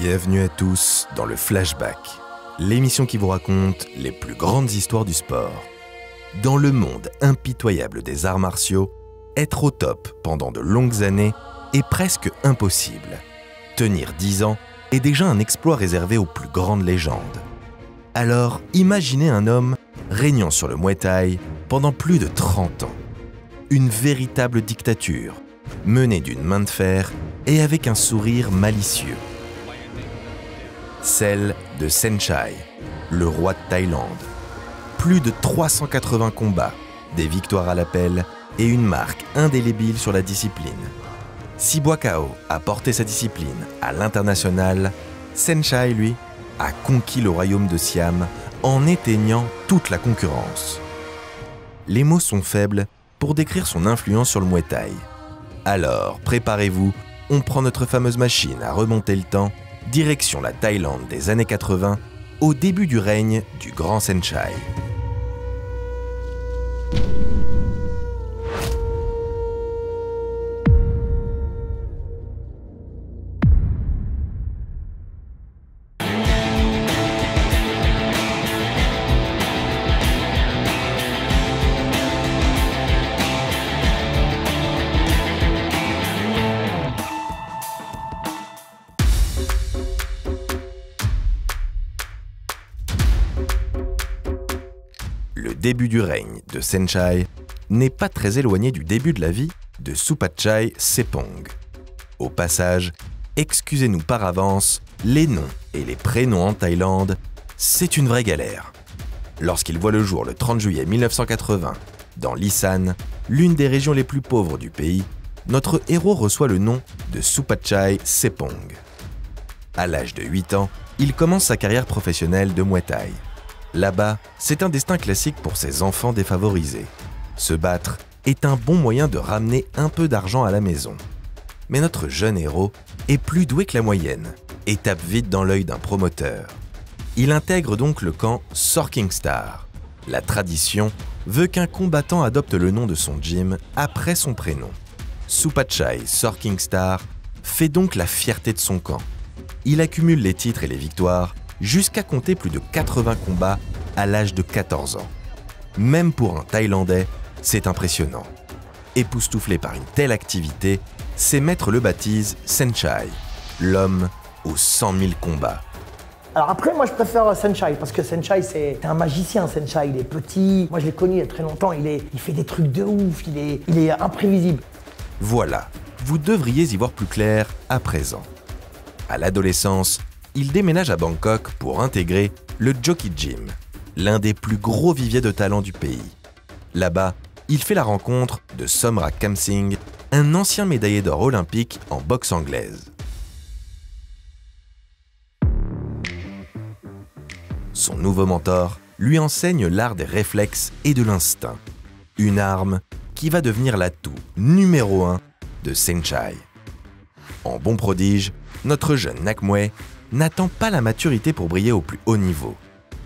Bienvenue à tous dans le Flashback, l'émission qui vous raconte les plus grandes histoires du sport. Dans le monde impitoyable des arts martiaux, être au top pendant de longues années est presque impossible. Tenir 10 ans est déjà un exploit réservé aux plus grandes légendes. Alors, imaginez un homme régnant sur le Muay Thai pendant plus de 30 ans. Une véritable dictature, menée d'une main de fer et avec un sourire malicieux. Celle de Saenchai, le roi de Thaïlande. Plus de 380 combats, des victoires à l'appel et une marque indélébile sur la discipline. Si Buakaw a porté sa discipline à l'international, Saenchai, lui, a conquis le royaume de Siam en éteignant toute la concurrence. Les mots sont faibles pour décrire son influence sur le Muay Thai. Alors, préparez-vous, on prend notre fameuse machine à remonter le temps, direction la Thaïlande des années 80, au début du règne du grand Saenchai. Le début du règne de Saenchai n'est pas très éloigné du début de la vie de Supachai Sepong. Au passage, excusez-nous par avance, les noms et les prénoms en Thaïlande, c'est une vraie galère. Lorsqu'il voit le jour le 30 juillet 1980, dans l'Isan, l'une des régions les plus pauvres du pays, notre héros reçoit le nom de Supachai Sepong. À l'âge de 8 ans, il commence sa carrière professionnelle de Muay Thai. Là-bas, c'est un destin classique pour ces enfants défavorisés. Se battre est un bon moyen de ramener un peu d'argent à la maison. Mais notre jeune héros est plus doué que la moyenne et tape vite dans l'œil d'un promoteur. Il intègre donc le camp Sorking Star. La tradition veut qu'un combattant adopte le nom de son gym après son prénom. Supachai Sorking Star fait donc la fierté de son camp. Il accumule les titres et les victoires jusqu'à compter plus de 80 combats à l'âge de 14 ans. Même pour un Thaïlandais, c'est impressionnant. Époustouflé par une telle activité, ses maîtres le baptisent Saenchai, l'homme aux 100 000 combats. Alors après, moi je préfère Saenchai parce que Saenchai c'est un magicien. Saenchai, il est petit. Moi je l'ai connu il y a très longtemps. Il fait des trucs de ouf. Il est imprévisible. Voilà, vous devriez y voir plus clair à présent. À l'adolescence, il déménage à Bangkok pour intégrer le Jockey Gym, l'un des plus gros viviers de talent du pays. Là-bas, il fait la rencontre de Somrak Kamsing, un ancien médaillé d'or olympique en boxe anglaise. Son nouveau mentor lui enseigne l'art des réflexes et de l'instinct, une arme qui va devenir l'atout numéro 1 de Saenchai. En bon prodige, notre jeune Nak Muay n'attend pas la maturité pour briller au plus haut niveau.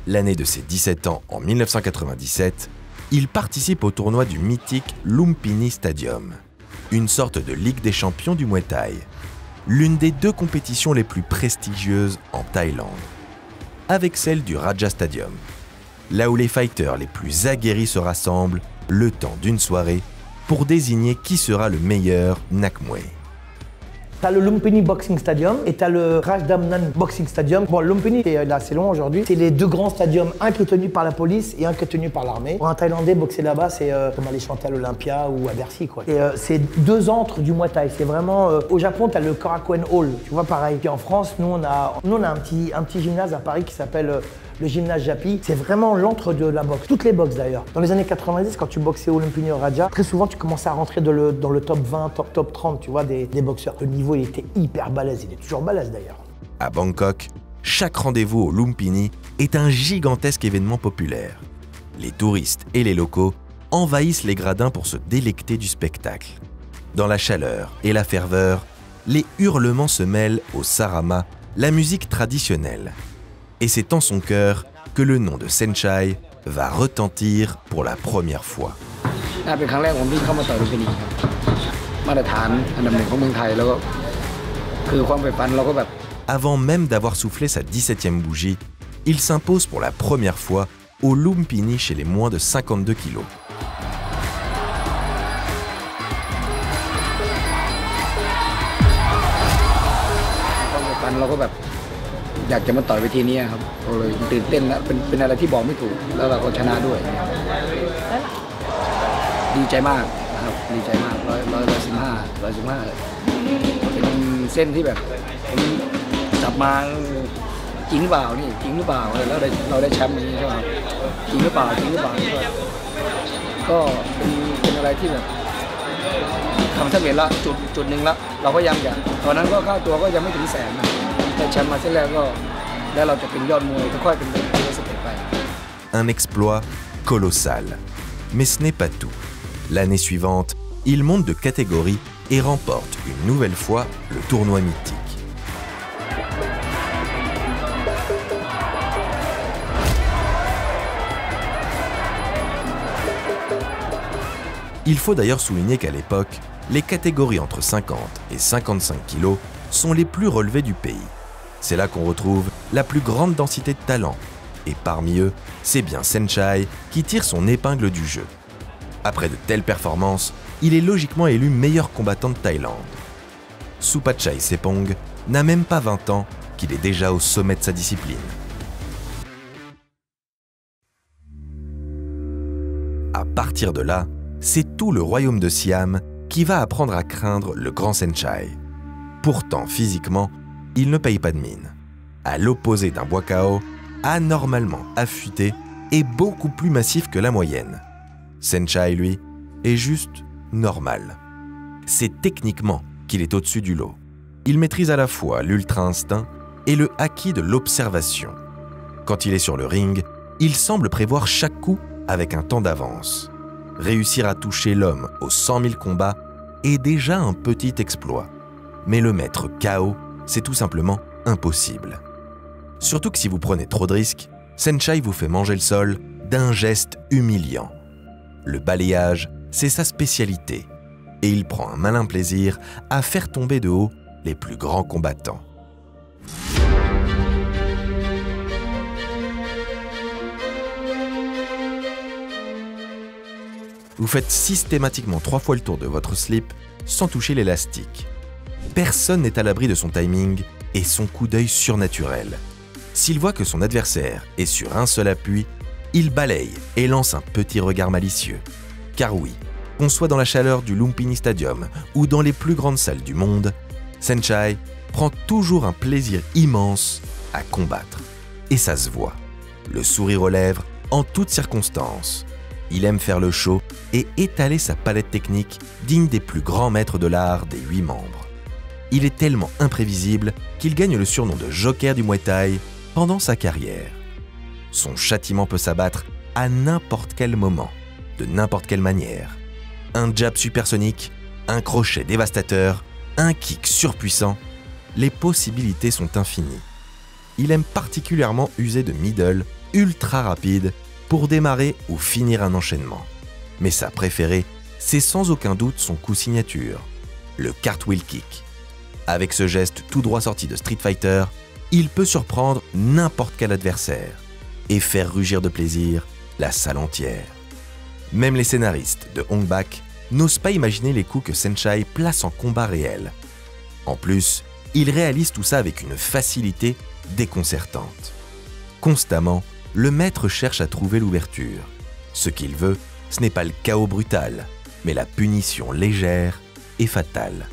L'année de ses 17 ans, en 1997, il participe au tournoi du mythique Lumpini Stadium, une sorte de Ligue des champions du Muay Thai, l'une des deux compétitions les plus prestigieuses en Thaïlande, avec celle du Raja Stadium, là où les fighters les plus aguerris se rassemblent le temps d'une soirée pour désigner qui sera le meilleur Nak Muay. T'as le Lumpini Boxing Stadium et t'as le Rajdamnern Boxing Stadium. Bon, Lumpini, c'est là, c'est long aujourd'hui. C'est les deux grands stadiums, un qui est tenu par la police et un qui est tenu par l'armée. Pour un Thaïlandais, boxer là-bas, c'est comme aller chanter à l'Olympia ou à Bercy, quoi. Et c'est deux antres du Muay Thai. C'est vraiment... au Japon, t'as le Korakuen Hall, tu vois, pareil. Puis en France, nous, on a un petit gymnase à Paris qui s'appelle... le gymnase Japi, c'est vraiment l'antre de la boxe. Toutes les boxes d'ailleurs. Dans les années 90, quand tu boxais au Lumpini au Raja, très souvent tu commençais à rentrer dans le top 20, top 30, tu vois, des boxeurs. Le niveau, il était hyper balèze. Il est toujours balèze d'ailleurs. À Bangkok, chaque rendez-vous au Lumpini est un gigantesque événement populaire. Les touristes et les locaux envahissent les gradins pour se délecter du spectacle. Dans la chaleur et la ferveur, les hurlements se mêlent au sarama, la musique traditionnelle. Et c'est en son cœur que le nom de Saenchai va retentir pour la première fois. คือความใฝ่ฝันเราก็แบบ avant même d'avoir soufflé sa 17e bougie, il s'impose pour la première fois au Lumpini chez les moins de 52 kilos. Un exploit colossal. Mais ce n'est pas tout. L'année suivante, il monte de catégorie et remporte une nouvelle fois le tournoi mythique. Il faut d'ailleurs souligner qu'à l'époque, les catégories entre 50 et 55 kg sont les plus relevées du pays. C'est là qu'on retrouve la plus grande densité de talent. Et parmi eux, c'est bien Saenchai qui tire son épingle du jeu. Après de telles performances, il est logiquement élu meilleur combattant de Thaïlande. Supachai Sepong n'a même pas 20 ans qu'il est déjà au sommet de sa discipline. À partir de là, c'est tout le royaume de Siam qui va apprendre à craindre le grand Saenchai. Pourtant, physiquement, il ne paye pas de mine. À l'opposé d'un Boakao, anormalement affûté et beaucoup plus massif que la moyenne. Saenchai, lui, est juste normal. C'est techniquement qu'il est au-dessus du lot. Il maîtrise à la fois l'ultra-instinct et le acquis de l'observation. Quand il est sur le ring, il semble prévoir chaque coup avec un temps d'avance. Réussir à toucher l'homme aux 100 000 combats est déjà un petit exploit. Mais le mettre KO, c'est tout simplement impossible. Surtout que si vous prenez trop de risques, Saenchai vous fait manger le sol d'un geste humiliant. Le balayage, c'est sa spécialité, et il prend un malin plaisir à faire tomber de haut les plus grands combattants. Vous faites systématiquement 3 fois le tour de votre slip sans toucher l'élastique. Personne n'est à l'abri de son timing et son coup d'œil surnaturel. S'il voit que son adversaire est sur un seul appui, il balaye et lance un petit regard malicieux. Car oui, qu'on soit dans la chaleur du Lumpini Stadium ou dans les plus grandes salles du monde, Saenchai prend toujours un plaisir immense à combattre. Et ça se voit. Le sourire aux lèvres en toutes circonstances. Il aime faire le show et étaler sa palette technique digne des plus grands maîtres de l'art des 8 membres. Il est tellement imprévisible qu'il gagne le surnom de Joker du Muay Thai pendant sa carrière. Son châtiment peut s'abattre à n'importe quel moment, de n'importe quelle manière. Un jab supersonique, un crochet dévastateur, un kick surpuissant, les possibilités sont infinies. Il aime particulièrement user de middle ultra rapides pour démarrer ou finir un enchaînement. Mais sa préférée, c'est sans aucun doute son coup signature, le cartwheel kick. Avec ce geste tout droit sorti de Street Fighter, il peut surprendre n'importe quel adversaire et faire rugir de plaisir la salle entière. Même les scénaristes de Hong Bak n'osent pas imaginer les coups que Saenchai place en combat réel. En plus, il réalise tout ça avec une facilité déconcertante. Constamment, le maître cherche à trouver l'ouverture. Ce qu'il veut, ce n'est pas le chaos brutal, mais la punition légère et fatale.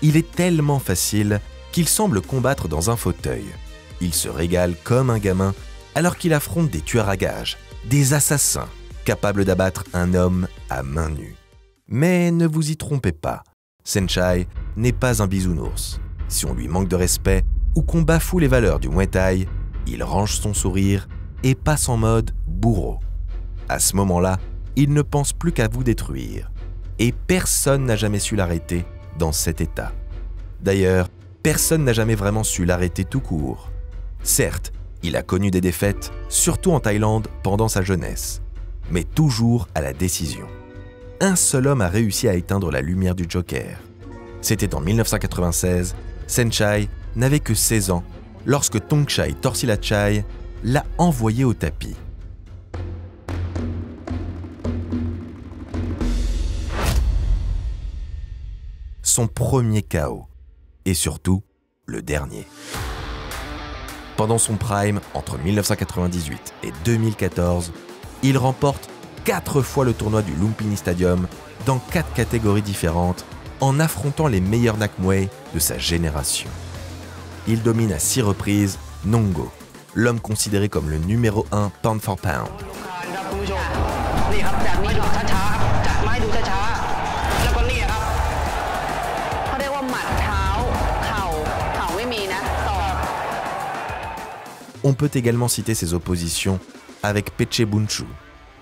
Il est tellement facile qu'il semble combattre dans un fauteuil. Il se régale comme un gamin alors qu'il affronte des tueurs à gages, des assassins capables d'abattre un homme à main nue. Mais ne vous y trompez pas, Saenchai n'est pas un bisounours. Si on lui manque de respect ou qu'on bafoue les valeurs du Muay Thai, il range son sourire et passe en mode bourreau. À ce moment-là, il ne pense plus qu'à vous détruire. Et personne n'a jamais su l'arrêter dans cet état. D'ailleurs, personne n'a jamais vraiment su l'arrêter tout court. Certes, il a connu des défaites, surtout en Thaïlande pendant sa jeunesse, mais toujours à la décision. Un seul homme a réussi à éteindre la lumière du Joker. C'était en 1996, Saenchai n'avait que 16 ans lorsque Thongchai Thorsilachai l'a envoyé au tapis. Son premier KO, et surtout le dernier. Pendant son prime, entre 1998 et 2014, il remporte 4 fois le tournoi du Lumpini Stadium dans 4 catégories différentes en affrontant les meilleurs Nakmuay de sa génération. Il domine à 6 reprises Nongo, l'homme considéré comme le numéro 1 pound for pound. On peut également citer ses oppositions avec Peche Bunchu,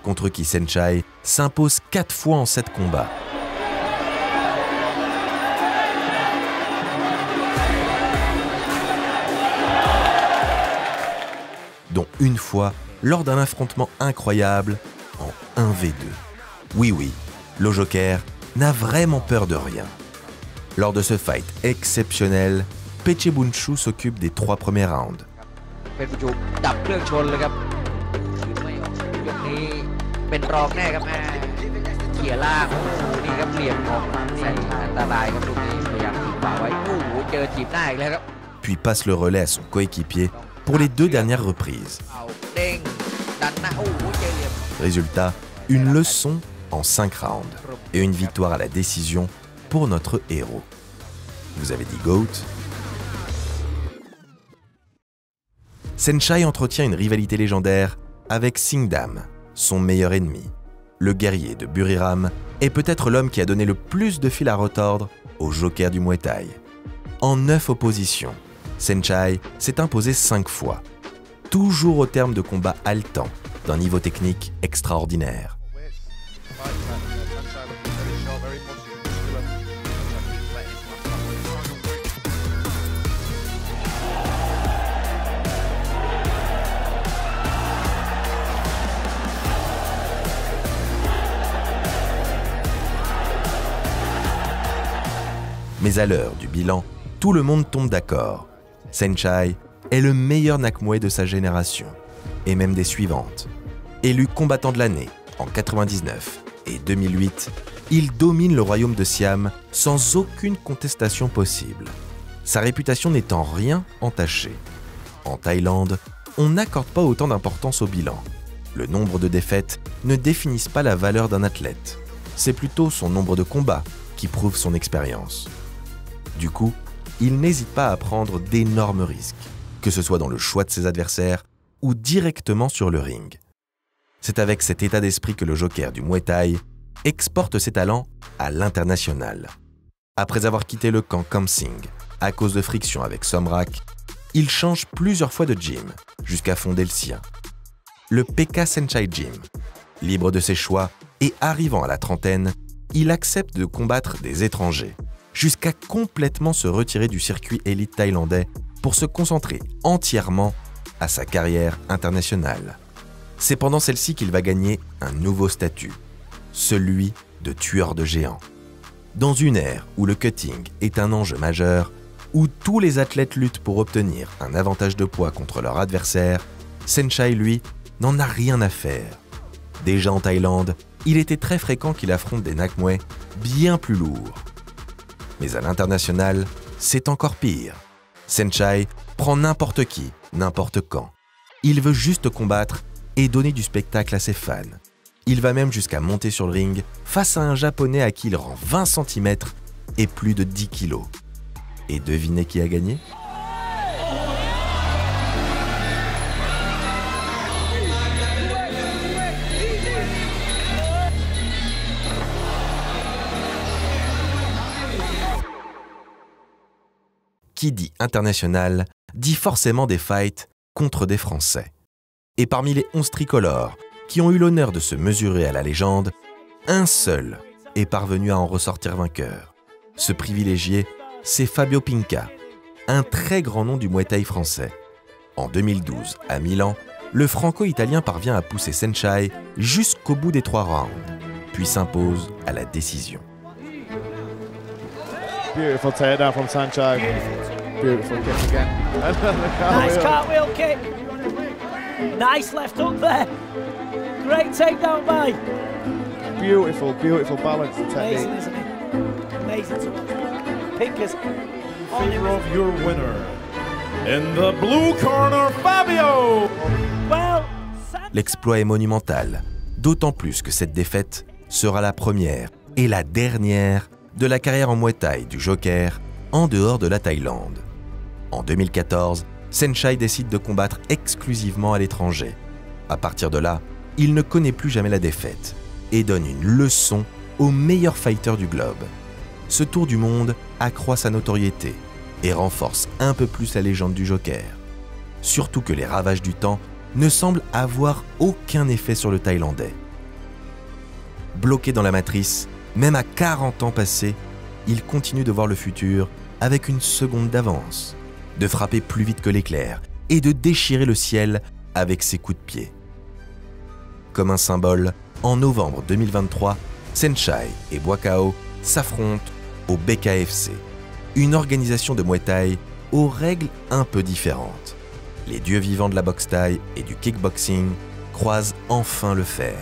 contre qui Saenchai s'impose 4 fois en 7 combats. Dont une fois lors d'un affrontement incroyable en 1v2. Oui, le Joker n'a vraiment peur de rien. Lors de ce fight exceptionnel, Peche Bunchu s'occupe des 3 premiers rounds. เป็นผู้ชมดับเครื่องชนเลยครับยืนไม่ออกยกนี้เป็นรองแน่ครับเขี่ยล่างนี่ครับเหลี่ยมของแสนอันตรายครับลูกนี้พยายามถีบขวาไว้โอ้โหเจอถีบหน้าอีกแล้วครับ Puis passe le relais à son coéquipier pour les 2 dernières reprises. เอาเด้งดันหน้าโอ้โหเจอเหลี่ยม Résultat, une leçon en 5 rounds et une victoire à la décision pour notre héros. Vous avez dit GOAT? Saenchai entretient une rivalité légendaire avec Singdam, son meilleur ennemi. Le guerrier de Buriram est peut-être l'homme qui a donné le plus de fil à retordre au Joker du Muay Thai. En 9 oppositions, Saenchai s'est imposé 5 fois, toujours au terme de combats haletants, d'un niveau technique extraordinaire. Mais à l'heure du bilan, tout le monde tombe d'accord. Saenchai est le meilleur Nakmuay de sa génération, et même des suivantes. Élu combattant de l'année en 1999 et 2008, il domine le royaume de Siam sans aucune contestation possible. Sa réputation n'est en rien entachée. En Thaïlande, on n'accorde pas autant d'importance au bilan. Le nombre de défaites ne définissent pas la valeur d'un athlète. C'est plutôt son nombre de combats qui prouve son expérience. Du coup, il n'hésite pas à prendre d'énormes risques, que ce soit dans le choix de ses adversaires ou directement sur le ring. C'est avec cet état d'esprit que le Joker du Muay Thai exporte ses talents à l'international. Après avoir quitté le camp Kamsing à cause de frictions avec Somrak, il change plusieurs fois de gym jusqu'à fonder le sien. Le PK Saenchai Gym. Libre de ses choix et arrivant à la trentaine, il accepte de combattre des étrangers, jusqu'à complètement se retirer du circuit élite thaïlandais pour se concentrer entièrement à sa carrière internationale. C'est pendant celle-ci qu'il va gagner un nouveau statut, celui de tueur de géants. Dans une ère où le cutting est un enjeu majeur, où tous les athlètes luttent pour obtenir un avantage de poids contre leur adversaire, Saenchai, lui, n'en a rien à faire. Déjà en Thaïlande, il était très fréquent qu'il affronte des Nakmuay bien plus lourds. Mais à l'international, c'est encore pire. Saenchai prend n'importe qui, n'importe quand. Il veut juste combattre et donner du spectacle à ses fans. Il va même jusqu'à monter sur le ring face à un Japonais à qui il rend 20 cm et plus de 10 kg. Et devinez qui a gagné ? Qui dit international, dit forcément des fights contre des Français. Et parmi les 11 tricolores qui ont eu l'honneur de se mesurer à la légende, un seul est parvenu à en ressortir vainqueur. Ce privilégié, c'est Fabio Pinca, un très grand nom du Muay Thai français. En 2012, à Milan, le franco-italien parvient à pousser Saenchai jusqu'au bout des 3 rounds, puis s'impose à la décision. Beautiful takedown from Saenchai. Beautiful kick again. And then the Nice cartwheel. cartwheel kick. Nice left hook there. Great takedown by. Beautiful, beautiful balance and Amazing, technique. isn't it? Amazing to watch. Pinkers. Favor of your winner. In the blue corner, Fabio! Well, L'exploit est monumental, d'autant plus que cette défaite sera la première et la dernière de la carrière en Muay Thai du Joker en dehors de la Thaïlande. En 2014, Saenchai décide de combattre exclusivement à l'étranger. À partir de là, il ne connaît plus jamais la défaite et donne une leçon aux meilleurs fighters du globe. Ce tour du monde accroît sa notoriété et renforce un peu plus la légende du Joker. Surtout que les ravages du temps ne semblent avoir aucun effet sur le Thaïlandais. Bloqué dans la matrice, même à 40 ans passés, il continue de voir le futur avec une seconde d'avance, de frapper plus vite que l'éclair et de déchirer le ciel avec ses coups de pied. Comme un symbole, en novembre 2023, Saenchai et Buakaw s'affrontent au BKFC, une organisation de Muay Thai aux règles un peu différentes. Les dieux vivants de la boxe thaï et du kickboxing croisent enfin le fer.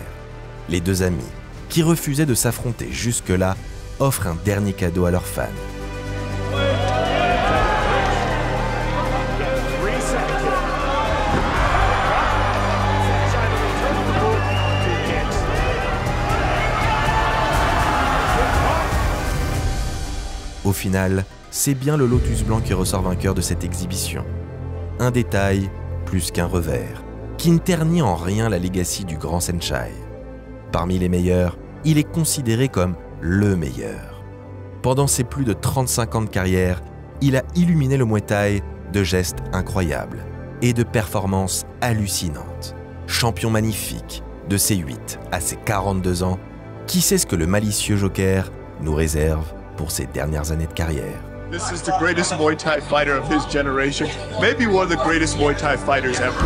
Les deux amis, qui refusaient de s'affronter jusque-là, offrent un dernier cadeau à leurs fans. Au final, c'est bien le Lotus Blanc qui ressort vainqueur de cette exhibition. Un détail plus qu'un revers, qui ne ternit en rien la legacy du grand Saenchai. Parmi les meilleurs, il est considéré comme le meilleur. Pendant ses plus de 35 ans de carrière, il a illuminé le Muay Thai de gestes incroyables et de performances hallucinantes. Champion magnifique, de ses 8 à ses 42 ans, qui sait ce que le malicieux Joker nous réserve pour ses dernières années de carrière. This is the greatest Muay Thai fighter of his generation, maybe one of the greatest Muay Thai fighters ever.